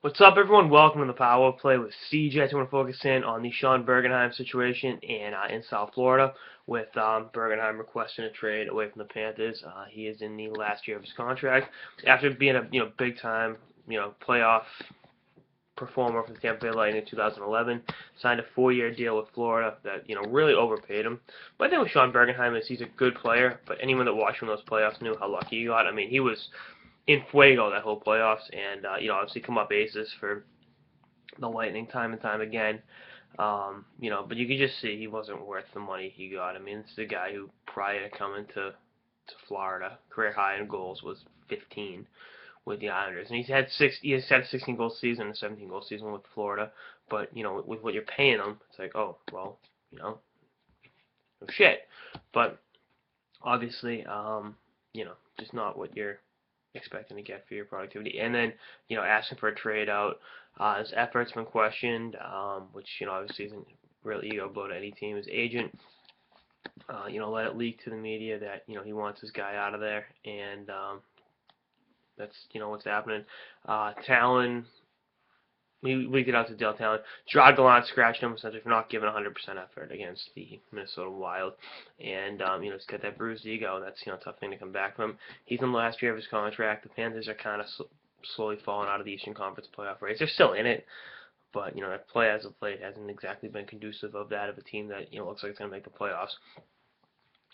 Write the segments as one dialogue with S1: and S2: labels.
S1: What's up, everyone? Welcome to the Power Play with CJ. I want to focus in on the Sean Bergenheim situation in South Florida, with Bergenheim requesting a trade away from the Panthers. He is in the last year of his contract after being a big time playoff performer for the Tampa Bay Lightning in 2011. Signed a 4-year deal with Florida that really overpaid him. But I think with Sean Bergenheim is he's a good player, but anyone that watched him in those playoffs knew how lucky he got. I mean, he was in fuego that whole playoffs, and obviously come up aces for the Lightning time and time again. But you could just see he wasn't worth the money he got. I mean, this is a guy who, prior to coming to Florida, career high in goals was 15 with the Islanders, and he has had a 16-goal season and a 17-goal season with Florida. But with what you're paying him, it's like, oh well, no shit. But obviously, just not what you're expecting to get for your productivity. And then, asking for a trade out. His effort's been questioned, which, obviously isn't real ego blow to any team. His agent, let it leak to the media that, he wants his guy out of there. And that's, what's happening. Talon, we get out to Dale Talon. Gerard Gallant scratched him essentially for not giving 100% effort against the Minnesota Wild, and he's got that bruised ego. That's a tough thing to come back from. He's in the last year of his contract. The Panthers are kind of slowly falling out of the Eastern Conference playoff race. They're still in it, but that play as of late hasn't exactly been conducive of that of a team that looks like it's going to make the playoffs.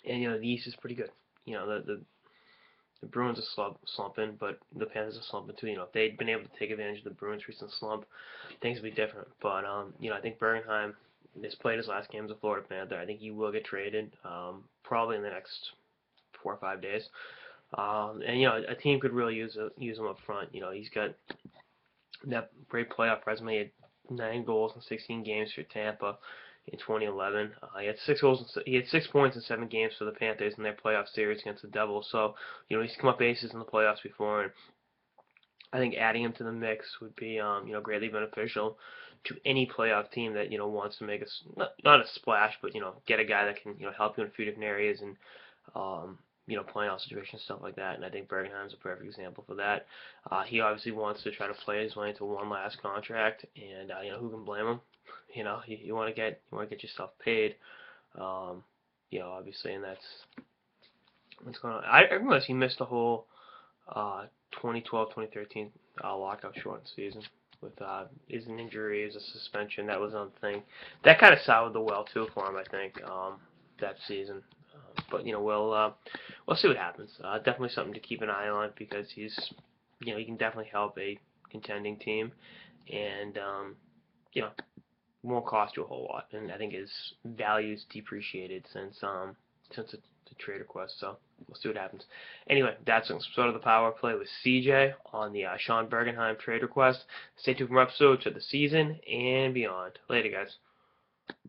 S1: And the East is pretty good. The Bruins are slumping, but the Panthers are slumping too. If they'd been able to take advantage of the Bruins' recent slump, things would be different. But I think Bergenheim has played his last game as a Florida Panther. I think he will get traded, probably in the next 4 or 5 days. And a team could really use him up front. He's got that great playoff resume. He had 9 goals in 16 games for Tampa in 2011. He had 6 goals. He had 6 points in 7 games for the Panthers in their playoff series against the Devils. So he's come up aces in the playoffs before, and I think adding him to the mix would be greatly beneficial to any playoff team that wants to make not a splash, but get a guy that can help you in a few different areas and playoff situations, stuff like that. And I think Bergenheim's a perfect example for that. He obviously wants to try to play his way into one last contract, and who can blame him? You want to get yourself paid, obviously, and that's what's going on. I realize he missed the whole 2012-2013 lockout shortened season with his injury, his suspension. That was another thing. That kind of soured the well too for him, I think, that season. But we'll see what happens. Definitely something to keep an eye on because he's he can definitely help a contending team, and won't cost you a whole lot. And I think his value's depreciated since the trade request. So we'll see what happens. Anyway, that's sort of the Power Play with CJ on the Sean Bergenheim trade request. Stay tuned for more episodes of the season and beyond. Later, guys.